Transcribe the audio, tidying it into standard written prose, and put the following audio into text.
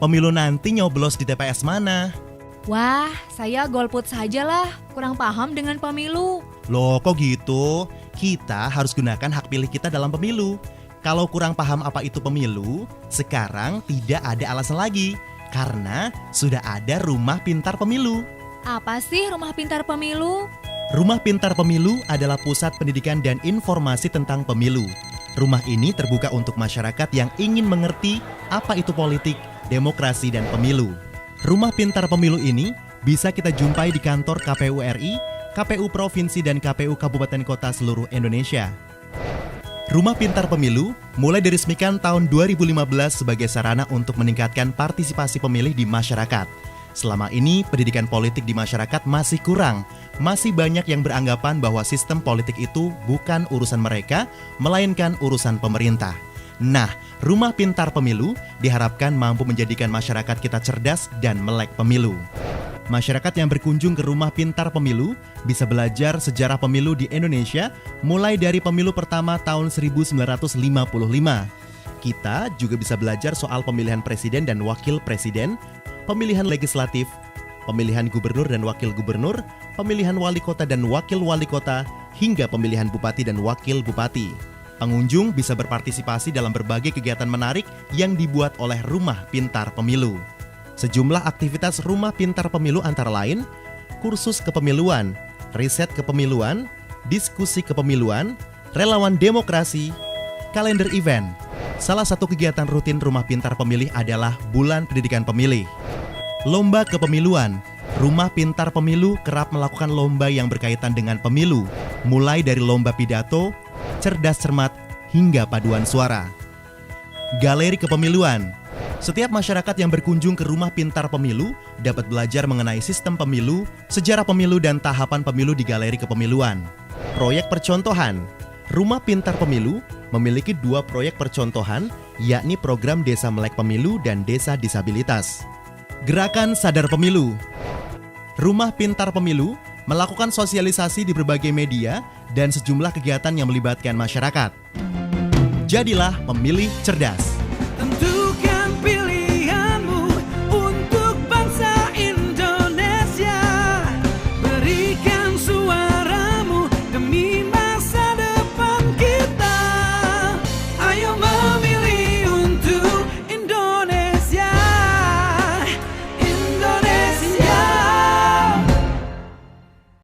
Pemilu nanti nyoblos di TPS mana? Wah, saya golput sajalah, kurang paham dengan pemilu. Loh kok gitu? Kita harus gunakan hak pilih kita dalam pemilu. Kalau kurang paham apa itu pemilu, sekarang tidak ada alasan lagi. Karena sudah ada Rumah Pintar Pemilu. Apa sih Rumah Pintar Pemilu? Rumah Pintar Pemilu adalah pusat pendidikan dan informasi tentang pemilu. Rumah ini terbuka untuk masyarakat yang ingin mengerti apa itu politik, demokrasi, dan pemilu. Rumah Pintar Pemilu ini bisa kita jumpai di kantor KPU RI, KPU Provinsi, dan KPU Kabupaten Kota seluruh Indonesia. Rumah Pintar Pemilu mulai diresmikan tahun 2015 sebagai sarana untuk meningkatkan partisipasi pemilih di masyarakat. Selama ini, pendidikan politik di masyarakat masih kurang. Masih banyak yang beranggapan bahwa sistem politik itu bukan urusan mereka, melainkan urusan pemerintah. Nah, Rumah Pintar Pemilu diharapkan mampu menjadikan masyarakat kita cerdas dan melek pemilu. Masyarakat yang berkunjung ke Rumah Pintar Pemilu bisa belajar sejarah pemilu di Indonesia mulai dari pemilu pertama tahun 1955. Kita juga bisa belajar soal pemilihan presiden dan wakil presiden, pemilihan legislatif, pemilihan gubernur dan wakil gubernur, pemilihan wali kota dan wakil wali kota, hingga pemilihan bupati dan wakil bupati. Pengunjung bisa berpartisipasi dalam berbagai kegiatan menarik yang dibuat oleh Rumah Pintar Pemilu. Sejumlah aktivitas Rumah Pintar Pemilu antara lain, kursus kepemiluan, riset kepemiluan, diskusi kepemiluan, relawan demokrasi, kalender event. Salah satu kegiatan rutin Rumah Pintar Pemilih adalah Bulan Pendidikan Pemilih. Lomba kepemiluan. Rumah Pintar Pemilu kerap melakukan lomba yang berkaitan dengan pemilu, mulai dari lomba pidato, cerdas cermat, hingga paduan suara. Galeri kepemiluan. Setiap masyarakat yang berkunjung ke Rumah Pintar Pemilu dapat belajar mengenai sistem pemilu, sejarah pemilu, dan tahapan pemilu di galeri kepemiluan. Proyek percontohan. Rumah Pintar Pemilu memiliki 2 proyek percontohan, yakni program Desa Melek Pemilu dan Desa Disabilitas. Gerakan Sadar Pemilu. Rumah Pintar Pemilu melakukan sosialisasi di berbagai media dan sejumlah kegiatan yang melibatkan masyarakat. Jadilah pemilih cerdas.